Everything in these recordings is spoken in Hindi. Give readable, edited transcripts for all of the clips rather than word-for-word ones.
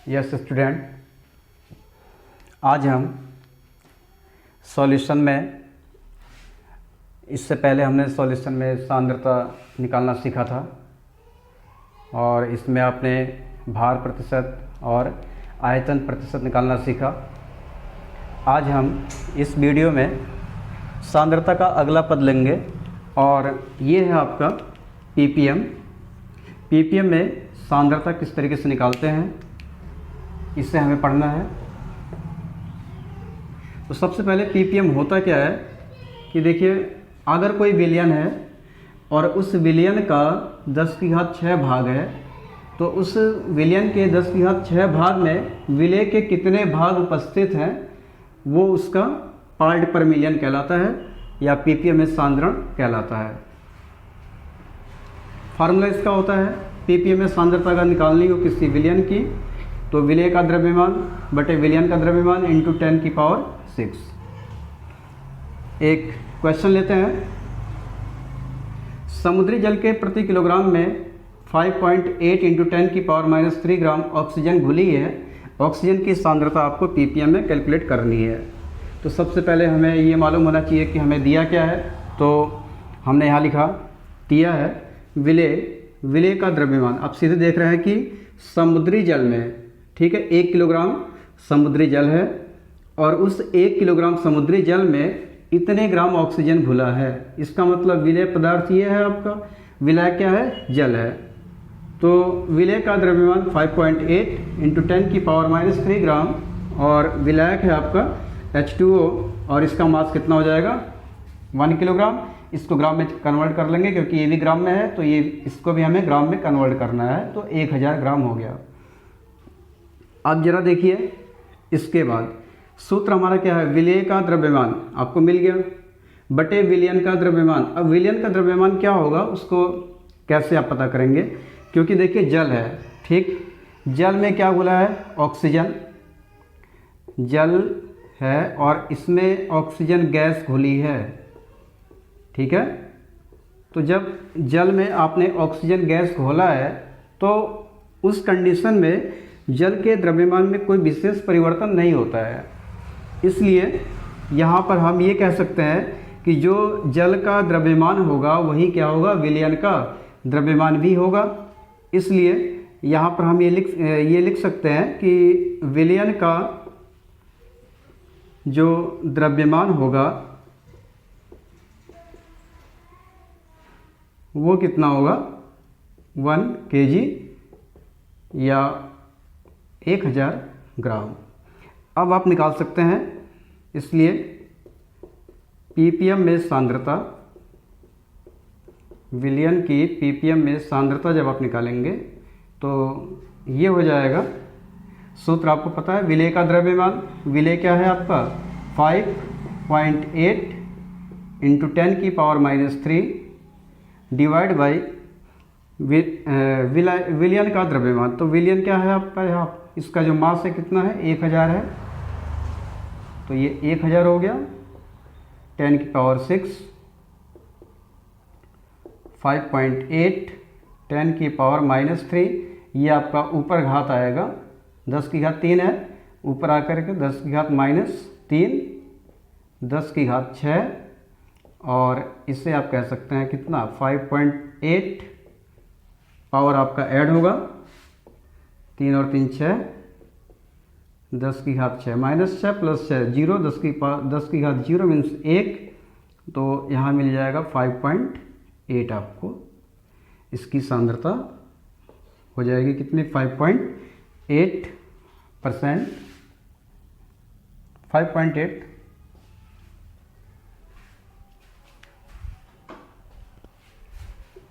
यस स्टूडेंट, आज हम सॉल्यूशन में, इससे पहले हमने सॉल्यूशन में सांद्रता निकालना सीखा था और इसमें आपने भार प्रतिशत और आयतन प्रतिशत निकालना सीखा। आज हम इस वीडियो में सांद्रता का अगला पद लेंगे और ये है आपका पीपीएम। पीपीएम में सांद्रता किस तरीके से निकालते हैं, इससे हमें पढ़ना है। तो सबसे पहले पीपीएम होता क्या है कि देखिए, अगर कोई विलयन है और उस विलयन का 10⁶ भाग है, तो उस विलयन के 10⁶ भाग में विलय के कितने भाग उपस्थित हैं वो उसका पार्ट पर मिलियन कहलाता है या पीपीएम में सांद्रण कहलाता है। फार्मूला इसका होता है, पीपीएम में सांद्रता का निकालनी हो किसी विलयन की तो विलय का द्रव्यमान बटे विलयन का द्रव्यमान इंटू 10⁶। एक क्वेश्चन लेते हैं। समुद्री जल के प्रति किलोग्राम में 5.8 इंटू 10⁻³ ग्राम ऑक्सीजन घुली है। ऑक्सीजन की सांद्रता आपको पीपीएम में कैलकुलेट करनी है। तो सबसे पहले हमें ये मालूम होना चाहिए कि हमें दिया क्या है। तो हमने यहाँ लिखा, दिया है विलय का द्रव्यमान। आप सीधे देख रहे हैं कि समुद्री जल में, ठीक है, 1 किलोग्राम समुद्री जल है और उस 1 किलोग्राम समुद्री जल में इतने ग्राम ऑक्सीजन घुला है। इसका मतलब विलय पदार्थ ये है आपका, विलय क्या है, जल है। तो विलय का द्रव्यमान 5.8 इंटू 10⁻³ ग्राम और विलायक है आपका H2O और इसका मास कितना हो जाएगा, 1 किलोग्राम। इसको ग्राम में कन्वर्ट कर लेंगे क्योंकि ये भी ग्राम में है, तो ये इसको भी हमें ग्राम में कन्वर्ट करना है, तो 1000 ग्राम हो गया। अब जरा देखिए, इसके बाद सूत्र हमारा क्या है, विलय का द्रव्यमान आपको मिल गया बटे विलयन का द्रव्यमान। अब विलयन का द्रव्यमान क्या होगा उसको कैसे आप पता करेंगे, क्योंकि देखिए जल है, ठीक, जल में क्या घुला है, ऑक्सीजन जल है और इसमें ऑक्सीजन गैस घुली है, ठीक है। तो जब जल में आपने ऑक्सीजन गैस घोला है तो उस कंडीशन में जल के द्रव्यमान में कोई विशेष परिवर्तन नहीं होता है। इसलिए यहाँ पर हम ये कह सकते हैं कि जो जल का द्रव्यमान होगा वही क्या होगा, विलयन का द्रव्यमान भी होगा। इसलिए यहाँ पर हम ये लिख सकते हैं कि विलयन का जो द्रव्यमान होगा वो कितना होगा, 1 kg या 1000 ग्राम। अब आप निकाल सकते हैं। इसलिए पीपीएम में सांद्रता, विलयन की पीपीएम में सांद्रता जब आप निकालेंगे तो ये हो जाएगा, सूत्र आपको पता है, विलय का द्रव्यमान, विलय क्या है आपका 5.8 इंटू 10⁻³ डिवाइड बाई विलयन का द्रव्यमान। तो विलयन क्या है आपका, यहाँ इसका जो मास है कितना है, 1000 है, तो ये 1000 हो गया। 10⁻⁶, 5.8 10⁻³ ये आपका ऊपर घात आएगा, 10⁻³ है, ऊपर आकर के 10⁻³ 10⁻6 और इससे आप कह सकते हैं कितना, 5.8 पावर आपका ऐड होगा, 3 और 3 6, 10⁻6 -6 + 6 0, 10⁻0 मीन्स 1, तो यहाँ मिल जाएगा 5.8। आपको इसकी सांद्रता हो जाएगी कितनी, 5.8%, 5.8।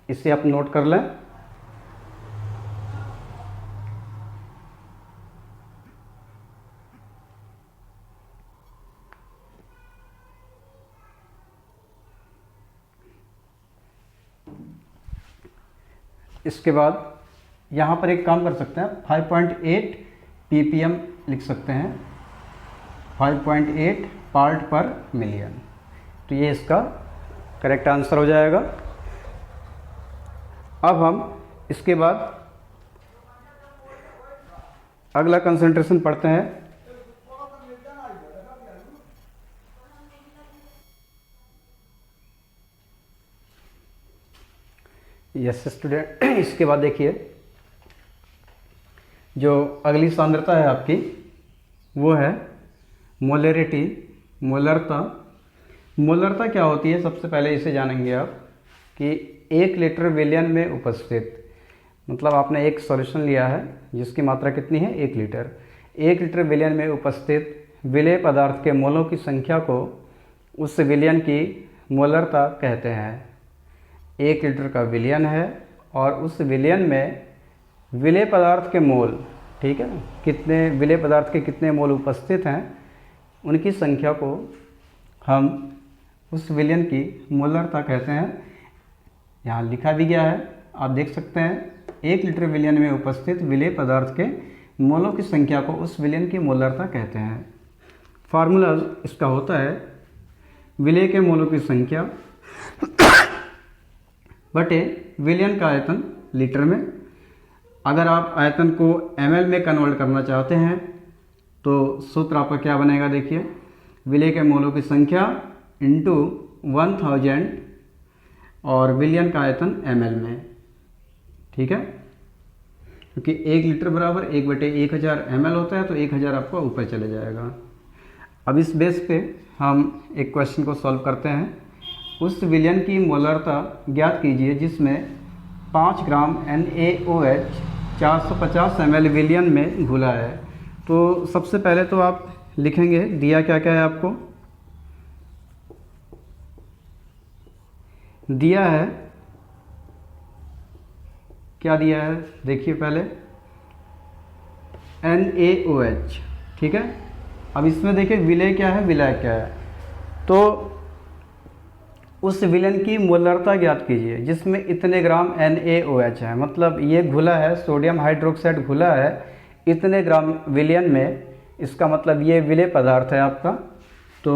इसे आप नोट कर लें। इसके बाद यहाँ पर एक काम कर सकते हैं, 5.8 पीपीएम लिख सकते हैं, 5.8 पार्ट पर मिलियन। तो ये इसका करेक्ट आंसर हो जाएगा। अब हम इसके बाद अगला कंसंट्रेशन पढ़ते हैं। यस स्टूडेंट, इसके बाद देखिए जो अगली सांद्रता है आपकी वो है मोलरिटी, मोलरता। मोलरता क्या होती है, सबसे पहले इसे जानेंगे आप कि 1 लीटर विलयन में उपस्थित, मतलब आपने एक सॉल्यूशन लिया है जिसकी मात्रा कितनी है 1 लीटर। 1 लीटर विलयन में उपस्थित विलेय पदार्थ के मोलों की संख्या को उस विलयन की मोलरता कहते हैं। 1 लीटर का विलयन है और उस विलयन में विलेय पदार्थ के मोल, ठीक है, कितने विलेय पदार्थ के कितने मोल उपस्थित हैं उनकी संख्या को हम उस विलयन की मोलरता कहते हैं। यहाँ लिखा भी गया है, आप देख सकते हैं, 1 लीटर विलयन में उपस्थित विलेय पदार्थ के मोलों की संख्या को उस विलयन की मोलरता कहते हैं। फार्मूला इसका होता है विलेय के मोलों की संख्या बटे विलयन का आयतन लीटर में। अगर आप आयतन को ml में कन्वर्ट करना चाहते हैं तो सूत्र आपका क्या बनेगा, देखिए, विलेय के मोलों की संख्या इंटू 1000 और विलयन का आयतन ml में, ठीक है, क्योंकि 1 लीटर बराबर 1/1000 ml होता है तो 1000 आपका ऊपर चले जाएगा। अब इस बेस पे हम एक क्वेश्चन को सॉल्व करते हैं। उस विलयन की मोलरता ज्ञात कीजिए जिसमें 5 ग्राम NaOH 450 ml विलयन में घुला है। तो सबसे पहले तो आप लिखेंगे दिया क्या क्या है आपको। दिया है, क्या दिया है देखिए पहले, NaOH, ठीक है। अब इसमें देखिए विलेय क्या है, विलायक क्या है। तो उस विलयन की मोलरता ज्ञात कीजिए जिसमें इतने ग्राम NaOH है, मतलब ये घुला है, सोडियम हाइड्रोक्साइड घुला है इतने ग्राम विलयन में, इसका मतलब ये विलेय पदार्थ है आपका। तो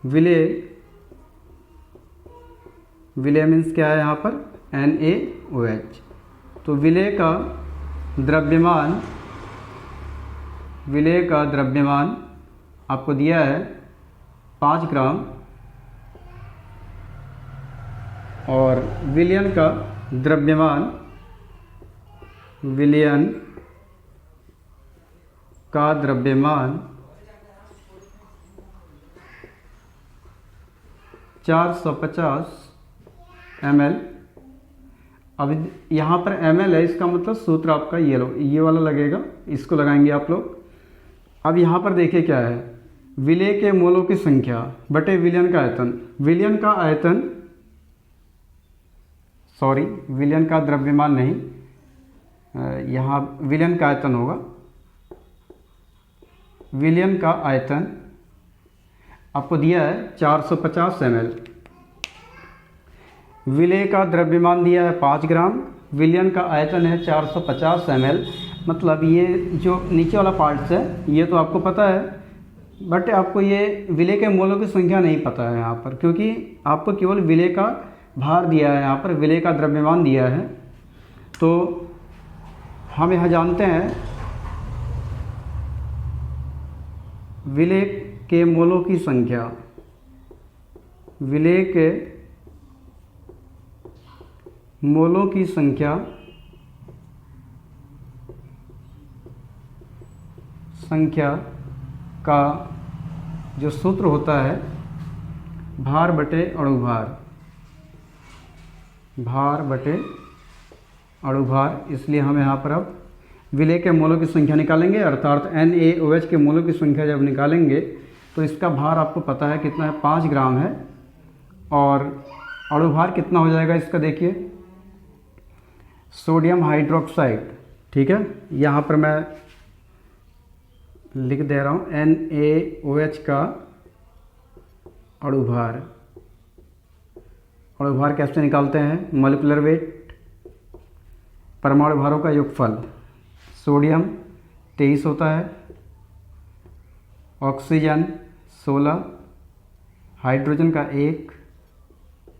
विलेय मीन्स क्या है यहाँ पर, NaOH। तो विलेय का द्रव्यमान आपको दिया है 5 ग्राम और विलयन का द्रव्यमान 450 ml। अब यहाँ पर ml है, इसका मतलब सूत्र आपका ये वाला लगेगा, इसको लगाएंगे आप लोग। अब यहाँ पर देखिए क्या है, विलेय के मोलों की संख्या बटे विलयन का आयतन। विलयन का द्रव्यमान नहीं, यहाँ विलयन का आयतन होगा। विलयन का आयतन आपको दिया है 450 ml। विलेय का द्रव्यमान दिया है 5 ग्राम, विलयन का आयतन है 450 ml। मतलब ये जो नीचे वाला पार्ट्स है ये तो आपको पता है, बट आपको ये विलेय के मोलों की संख्या नहीं पता है यहाँ पर, क्योंकि आपको केवल विलेय का भार दिया है, यहाँ पर विलेय का द्रव्यमान दिया है। तो हम यहाँ जानते हैं विलेय के मोलों की संख्या, विलेय के मोलों की संख्या का जो सूत्र होता है भार बटे अणुभार, इसलिए हम यहाँ पर अब विलेय के मोलों की संख्या निकालेंगे, अर्थात NaOH के मोलों की संख्या जब निकालेंगे तो इसका भार आपको पता है कितना है, 5 ग्राम है। और अणुभार कितना हो जाएगा इसका, देखिए, सोडियम हाइड्रोक्साइड, ठीक है, यहाँ पर मैं लिख दे रहा हूँ NaOH का अणुभार कैसे निकालते हैं, मॉलिक्यूलर वेट, परमाणु भारों का योगफल। सोडियम 23 होता है, ऑक्सीजन 16, हाइड्रोजन का 1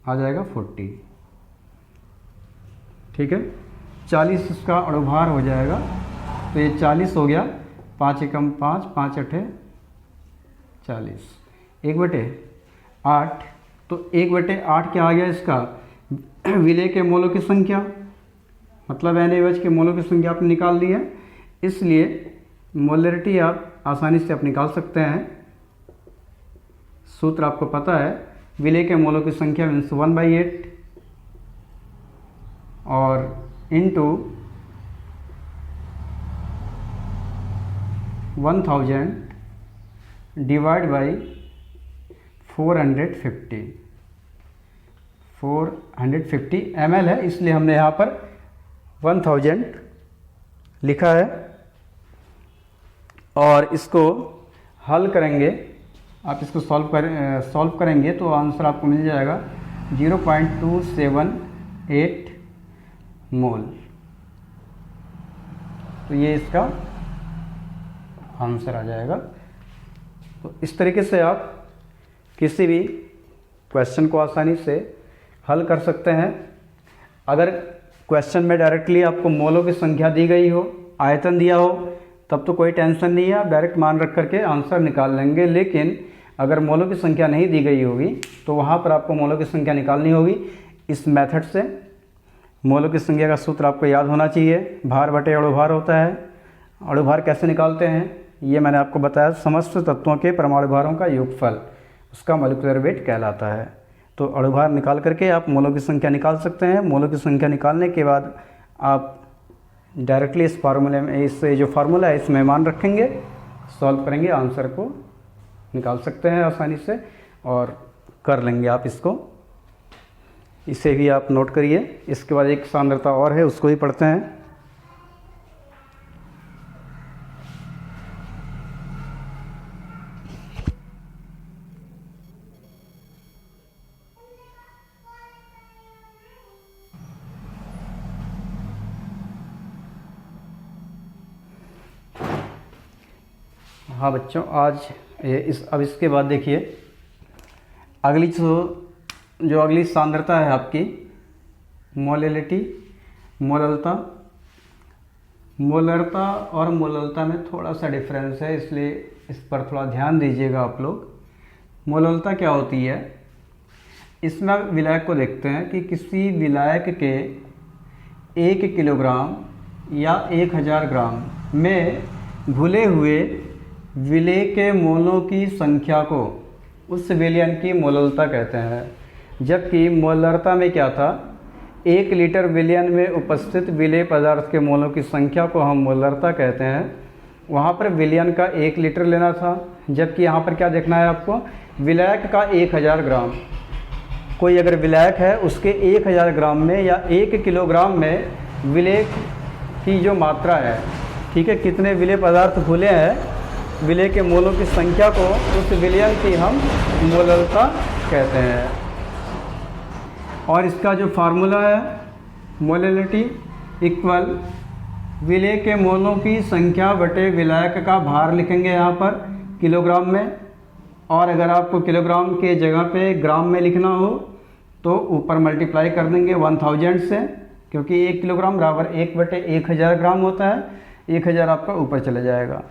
आ जाएगा 40, ठीक है, 40 इसका अणुभार हो जाएगा तो ये 40 हो गया, 5 एकम 5, 5 अठे 40, 1/8। तो 1/8 क्या आ गया इसका, विलेय के मोलों की संख्या, मतलब NaOH के मोलों की संख्या आपने निकाल ली है। इसलिए मोलरिटी आप आसानी से आप निकाल सकते हैं। सूत्र आपको पता है, विलेय के मोलों की संख्या मीन्स 1/8 और इंटू 1000 डिवाइड बाई 450 ml है, इसलिए हमने यहाँ पर 1000 लिखा है। और इसको हल करेंगे, आप इसको सॉल्व करेंगे तो आंसर आपको मिल जाएगा 0.278 मोल। तो ये इसका आंसर आ जाएगा। तो इस तरीके से आप किसी भी क्वेश्चन को आसानी से हल कर सकते हैं। अगर क्वेश्चन में डायरेक्टली आपको मोलों की संख्या दी गई हो, आयतन दिया हो, तब तो कोई टेंशन नहीं है, आप डायरेक्ट मान रख करके आंसर निकाल लेंगे। लेकिन अगर मोलों की संख्या नहीं दी गई होगी तो वहाँ पर आपको मोलों की संख्या निकालनी होगी इस मेथड से। मोलों की संख्या का सूत्र आपको याद होना चाहिए, भार बटे अणुभार होता है। अणुभार कैसे निकालते हैं ये मैंने आपको बताया, समस्त तत्वों के परमाणु भारों का योगफल उसका मॉलिक्यूलर वेट कहलाता है। तो अणुभार निकाल करके आप मोलों की संख्या निकाल सकते हैं। मोलों की संख्या निकालने के बाद आप डायरेक्टली इस फार्मूले में, इस जो फार्मूला है इसमें मान रखेंगे, सॉल्व करेंगे, आंसर को निकाल सकते हैं आसानी से और कर लेंगे आप इसको। इसे भी आप नोट करिए। इसके बाद एक सांद्रता और है, उसको भी पढ़ते हैं। हाँ बच्चों, आज अब इसके बाद देखिए अगली जो अगली सांद्रता है आपकी मोलैलिटी, मोललता। मोलरता और मोललता में थोड़ा सा डिफरेंस है, इसलिए इस पर थोड़ा ध्यान दीजिएगा आप लोग। मोललता क्या होती है, इसमें विलायक को देखते हैं कि किसी विलायक के 1 किलोग्राम या 1000 ग्राम में घुले हुए विलेय के मोलों की संख्या को उस विलयन की मोललता कहते हैं। जबकि मोलरता में क्या था, 1 लीटर विलयन में उपस्थित विलेय पदार्थ के मोलों की संख्या को हम मोलरता कहते हैं। वहाँ पर विलयन का 1 लीटर लेना था, जबकि यहाँ पर क्या देखना है आपको, विलायक का 1000 ग्राम। कोई अगर विलायक है उसके 1000 ग्राम में या 1 किलोग्राम में विलेय की जो मात्रा है, ठीक है, कितने विलेय पदार्थ घुले हैं, विलेय के मोलों की संख्या को उस विलयन की हम मोललता कहते हैं। और इसका जो फार्मूला है मोलैलिटी इक्वल विलेय के मोलों की संख्या बटे विलायक का भार लिखेंगे यहाँ पर किलोग्राम में। और अगर आपको किलोग्राम के जगह पे ग्राम में लिखना हो तो ऊपर मल्टीप्लाई कर देंगे 1000 से, क्योंकि 1 किलोग्राम बराबर 1/1000 ग्राम होता है। 1000 आपका ऊपर चले जाएगा।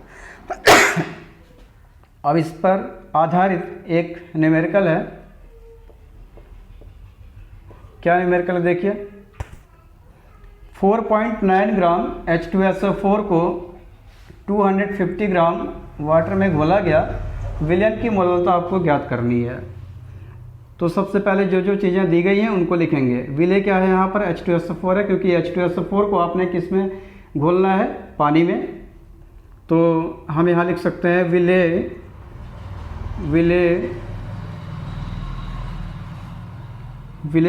अब इस पर आधारित एक न्यूमेरिकल है। क्या न्यूमेरिकल है देखिए, 4.9 ग्राम H2SO4 को 250 ग्राम वाटर में घोला गया। विलयन की मोललता आपको ज्ञात करनी है। तो सबसे पहले जो चीज़ें दी गई हैं उनको लिखेंगे। विलेय क्या है, यहाँ पर H2SO4 है, क्योंकि H2SO4 को आपने किस में घोलना है, पानी में। तो हम यहाँ लिख सकते हैं विलेय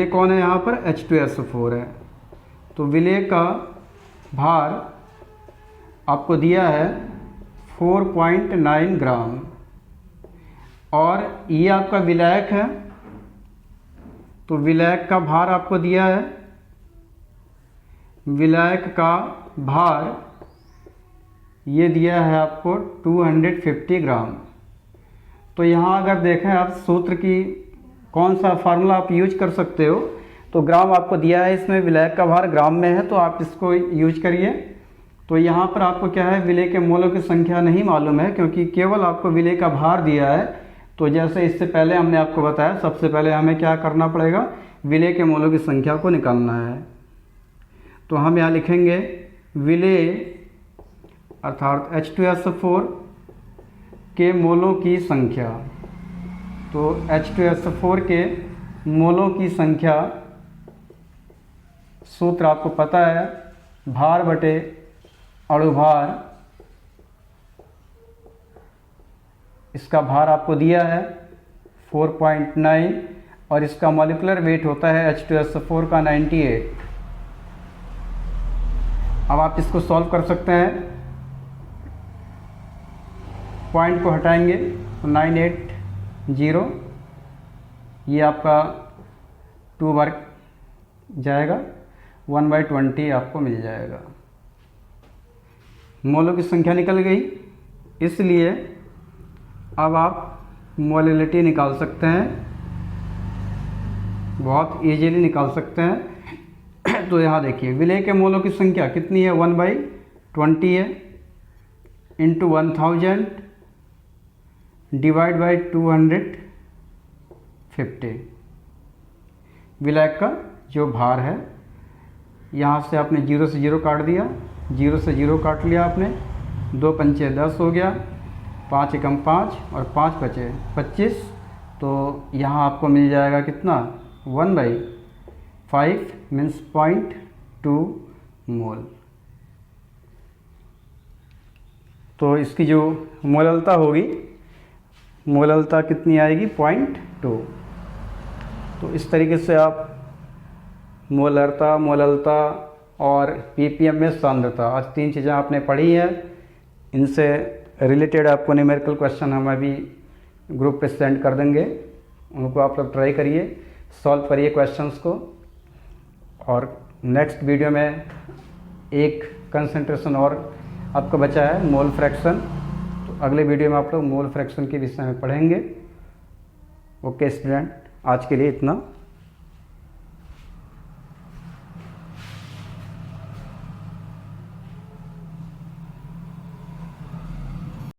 कौन है, यहाँ पर H2SO4 है। तो विलेय का भार आपको दिया है 4.9 ग्राम और ये आपका विलायक है। तो विलायक का भार आपको दिया है, विलायक का भार ये दिया है आपको 250 ग्राम। तो यहाँ अगर देखें आप सूत्र की कौन सा फार्मूला आप यूज कर सकते हो, तो ग्राम आपको दिया है, इसमें विलायक का भार ग्राम में है, तो आप इसको यूज करिए। तो यहाँ पर आपको क्या है, विलेय के मोलों की संख्या नहीं मालूम है क्योंकि केवल आपको विलेय का भार दिया है। तो जैसे इससे पहले हमने आपको बताया, सबसे पहले हमें क्या करना पड़ेगा, विलेय के मोलों की संख्या को निकालना है। तो हम यहाँ लिखेंगे विलेय अर्थात H2SO4 के मोलों की संख्या। तो H2SO4 के मोलों की संख्या, सूत्र आपको पता है, भार बटे अणुभार। इसका भार आपको दिया है 4.9 और इसका मॉलिक्यूलर वेट होता है H2SO4 का 98। अब आप इसको सॉल्व कर सकते हैं, पॉइंट को हटाएंगे तो 980, ये आपका 2 बार जाएगा, 1/20 आपको मिल जाएगा। मोलों की संख्या निकल गई, इसलिए अब आप मोलिलिटी निकाल सकते हैं, बहुत इजीली निकाल सकते हैं। तो यहाँ देखिए विलेय के मोलों की संख्या कितनी है, 1/20 है, इंटू 1000 डिवाइड बाई 250। विलेय का जो भार है, यहाँ से आपने 0 से 0 काट दिया, 0 से 0 काट लिया आपने, 2 पंचे 10 हो गया, 5 एकम 5 और 5 बचे 25। तो यहाँ आपको मिल जाएगा कितना, 1/5 मीन्स 0.2 मोल। तो इसकी जो मोललता होगी, मोललता कितनी आएगी, 0.2। तो इस तरीके से आप मोललता और पीपीएम में सांद्रता, आज 3 चीज़ें आपने पढ़ी हैं। इनसे रिलेटेड आपको न्यूमेरिकल क्वेश्चन हम अभी ग्रुप पे सेंड कर देंगे, उनको आप लोग ट्राई करिए, सॉल्व करिए क्वेश्चंस को। और नेक्स्ट वीडियो में एक कंसंट्रेशन और आपका बचा है, मोल फ्रैक्शन। तो अगले वीडियो में आप लोग मोल फ्रैक्शन के विषय में पढ़ेंगे। ओके स्टूडेंट, आज के लिए इतना।